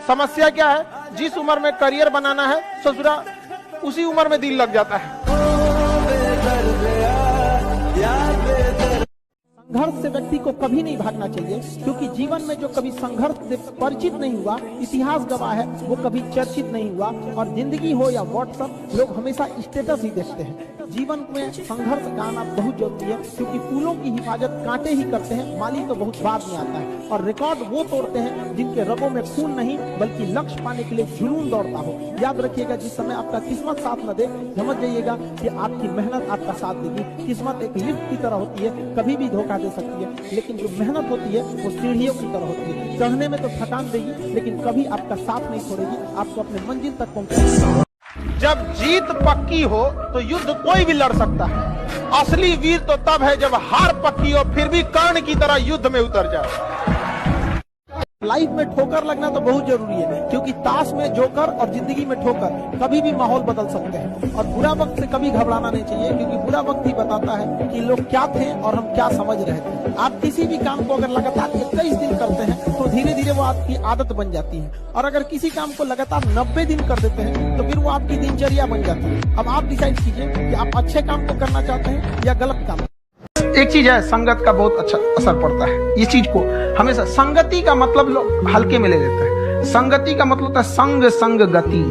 समस्या क्या है, जिस उम्र में करियर बनाना है ससुरा उसी उम्र में दिल लग जाता है। संघर्ष से व्यक्ति को कभी नहीं भागना चाहिए, क्योंकि जीवन में जो कभी संघर्ष से परिचित नहीं हुआ, इतिहास गवाह है, वो कभी चर्चित नहीं हुआ। और जिंदगी हो या व्हाट्सएप, लोग हमेशा स्टेटस ही देखते हैं। जीवन में संघर्ष गाना बहुत जरूरी है, क्योंकि फूलों की हिफाजत कांटे ही करते हैं, माली तो बहुत बाद में आता है। और रिकॉर्ड वो तोड़ते हैं जिनके रगों में खून नहीं बल्कि लक्ष्य पाने के लिए जुनून दौड़ता हो। याद रखिएगा, जिस समय आपका किस्मत साथ न दे, समझ जाइएगा कि आपकी मेहनत आपका साथ देगी। किस्मत एक लिफ्ट की तरह होती है, कभी भी धोखा दे सकती है, लेकिन जो मेहनत होती है वो सीढ़ियों की तरह होती है। चढ़ने में तो थकान देगी, लेकिन कभी आपका साथ नहीं छोड़ेगी, आपको अपने मंजिल तक पहुंचाएगी। जब जीत पक्की हो तो युद्ध कोई भी लड़ सकता है। असली वीर तो तब है जब हार पक्की हो फिर भी कर्ण की तरह युद्ध में उतर जाए। लाइफ में ठोकर लगना तो बहुत जरूरी है, क्योंकि ताश में जोकर और जिंदगी में ठोकर कभी भी माहौल बदल सकते हैं। और बुरा वक्त से कभी घबराना नहीं चाहिए, क्योंकि बुरा वक्त ही बताता है कि लोग क्या थे और हम क्या समझ रहे थे। आप किसी भी काम को अगर लगातार 21 दिन करते हैं तो धीरे धीरे वो आपकी आदत बन जाती है, और अगर किसी काम को लगातार 90 दिन कर देते हैं तो फिर वो आपकी दिनचर्या बन जाती है। अब आप डिसाइड कीजिए कि आप अच्छे काम को करना चाहते हैं या गलत काम। एक चीज है, संगत का बहुत अच्छा असर पड़ता है। इस चीज को हमेशा, संगति का मतलब लोग हल्के में ले लेते हैं। संगति का मतलब होता है संग संग गति।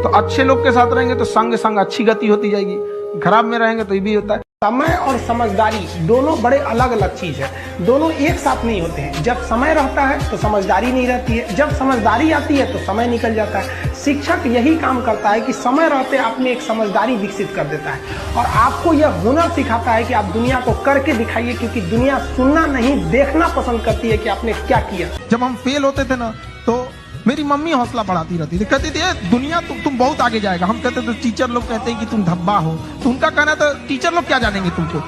तो अच्छे लोग के साथ रहेंगे तो संग संग अच्छी गति होती जाएगी, खराब में रहेंगे तो ये भी होता है। समय और समझदारी दोनों बड़े अलग अलग चीज है, दोनों एक साथ नहीं होते हैं। जब समय रहता है तो समझदारी नहीं रहती है, जब समझदारी आती है तो समय निकल जाता है। शिक्षक यही काम करता है कि समय रहते आप में एक समझदारी विकसित कर देता है, और आपको यह हुनर सिखाता है कि आप दुनिया को करके दिखाइए, क्योंकि दुनिया सुनना नहीं देखना पसंद करती है कि आपने क्या किया। जब हम फेल होते थे ना, तो मेरी मम्मी हौसला बढ़ाती रहती थी, कहती थी दुनिया तुम बहुत आगे जाएगा। हम कहते थे, टीचर लोग कहते हैं कि तुम धब्बा हो, तो उनका कहना था टीचर लोग क्या जानेंगे तुमको,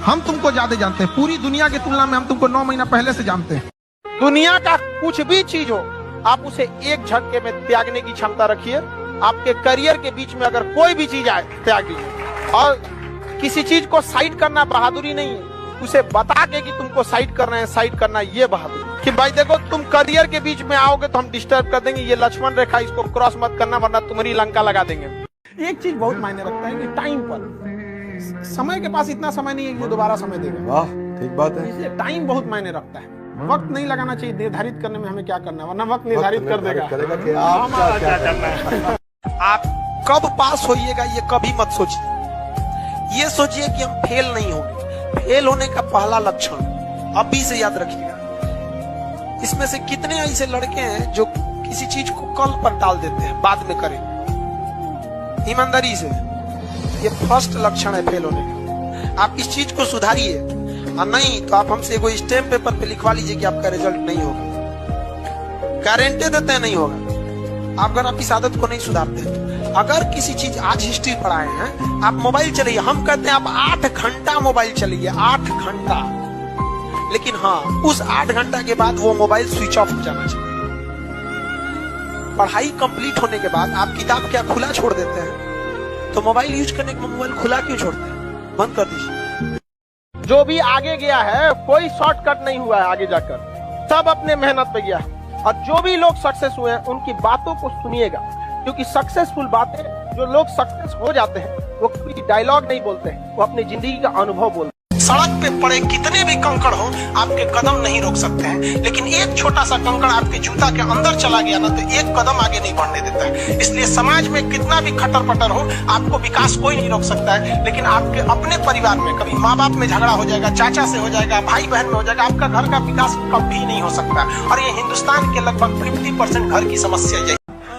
हम तुमको ज्यादा जानते हैं। पूरी दुनिया की तुलना में हम तुमको 9 महीना पहले से जानते हैं। दुनिया का कुछ भी चीज हो, आप उसे एक झटके में त्यागने की क्षमता रखिए। आपके करियर के बीच में अगर कोई भी चीज आए, त्याग दीजिए। और किसी चीज को साइड करना बहादुरी नहीं है, उसे बता के कि तुमको साइड करना है, साइड करना ये बहादुरी। कि भाई देखो, तुम करियर के बीच में आओगे तो हम डिस्टर्ब कर देंगे, ये लक्ष्मण रेखा, इसको क्रॉस मत करना वरना तुम्हारी लंका लगा देंगे। एक चीज बहुत मायने रखता है कि टाइम पर, समय के पास इतना समय नहीं है कि वो दोबारा समय देगा। वाह, ठीक बात है। इसलिए टाइम बहुत मायने रखता है। वक्त नहीं लगाना चाहिए निर्धारित करने में हमें क्या करना है, वरना वक्त निर्धारित कर देगा कि आप क्या करना है। आप कब पास होइएगा ये कभी मत सोचिए, ये सोचिए कि हम फेल नहीं होंगे। फेल होने का पहला लक्षण अभी से याद रखिएगा। इसमें से कितने ऐसे लड़के हैं जो किसी चीज को कल पर टाल देते हैं, बाद में करें। ईमानदारी से, ये फर्स्ट लक्षण है फेल होने का। आप इस चीज को सुधारिए, और नहीं तो आप हमसे कोई स्टैम्प पेपर पे लिखवा लीजिए कि आपका रिजल्ट नहीं होगा। गारंटी देते हैं नहीं होगा, अगर आप इस आदत को नहीं सुधारते। अगर किसी चीज आज हिस्ट्री पढ़ाए हैं, आप मोबाइल चलाइए, हम कहते हैं आप 8 घंटा मोबाइल चलाइए, 8 घंटा। लेकिन हाँ, उस 8 घंटा के बाद वो मोबाइल स्विच ऑफ हो जाना चाहिए। पढ़ाई कंप्लीट होने के बाद आप किताब क्या खुला छोड़ देते हैं, तो मोबाइल यूज करने के मोबाइल खुला क्यों छोड़ते हैं? बंद कर दीजिए। जो भी आगे गया है, कोई शॉर्टकट नहीं हुआ है आगे जाकर, सब अपने मेहनत पे गया है। और जो भी लोग सक्सेस हुए हैं उनकी बातों को सुनिएगा, क्योंकि सक्सेसफुल बातें, जो लोग सक्सेस हो जाते हैं वो कोई डायलॉग नहीं बोलते हैं, वो अपनी जिंदगी का अनुभव बोलते हैं। सड़क पे पड़े कितने भी कंकड़ हो, आपके कदम नहीं रोक सकते हैं, लेकिन एक छोटा सा कंकड़ आपके जूता के अंदर चला गया ना, तो एक कदम आगे नहीं बढ़ने देता है। इसलिए समाज में कितना भी खटर पटर हो, आपको विकास कोई नहीं रोक सकता है। लेकिन आपके अपने परिवार में कभी माँ बाप में झगड़ा हो जाएगा, चाचा से हो जाएगा, भाई बहन में हो जाएगा, आपका घर का विकास कभी नहीं हो सकता। और ये हिंदुस्तान के लगभग 50% घर की समस्या है।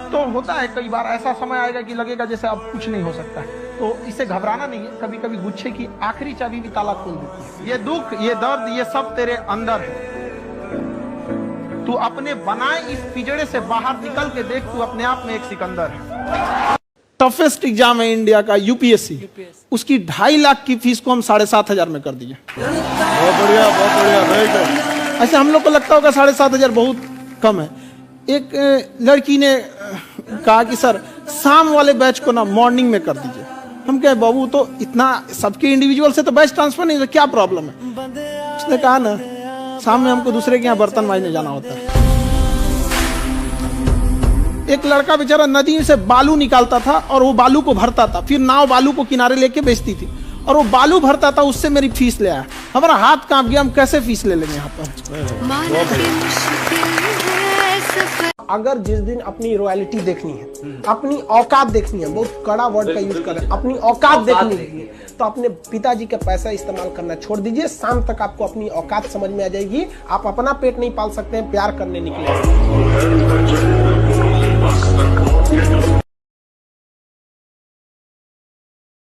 तो होता है कई बार ऐसा समय आएगा कि लगेगा जैसे अब कुछ नहीं हो सकता है, तो इससे घबराना नहीं है। कभी कभी गुच्छे की आखिरी चाबी भी ताला खोल देती है। ये दुख, ये दर्द, ये सब तेरे अंदर है। तू अपने बनाए इस पिंजड़े से बाहर निकल के देख, तू अपने आप में एक सिकंदर है। टफेस्ट एग्जाम है इंडिया का, यूपीएससी। उसकी 2.5 लाख की फीस को हम 7,500 में कर दिए। बहुत बढ़िया, बहुत बढ़िया, वेरी गुड। ऐसे हम लोग को लगता होगा 7,500 बहुत कम है। एक लड़की ने कहा कि सर शाम वाले बैच को ना मॉर्निंग में कर दीजिए। हम कहे बाबू, तो इतना सबके इंडिविजुअल से तो बैच ट्रांसफर नहीं, तो क्या प्रॉब्लम है? उसने कहा ना, शाम में हमको दूसरे के यहाँ बर्तन मांजने जाना होता है। एक लड़का बेचारा नदी से बालू निकालता था और वो बालू को भरता था, फिर नाव बालू को किनारे लेके बेचती थी और वो बालू भरता था, उससे मेरी फीस ले आया। हमारा हाथ कांप गया, हम कैसे फीस ले लेंगे यहाँ पर। अगर जिस दिन अपनी रॉयल्टी देखनी है, अपनी औकात देखनी है, बहुत कड़ा वर्ड का यूज कर रहे हैं, अपनी औकात देखनी है, तो अपने पिताजी का पैसा इस्तेमाल करना छोड़ दीजिए। शाम तक आपको अपनी औकात समझ में आ जाएगी। आप अपना पेट नहीं पाल सकते हैं, प्यार करने निकले।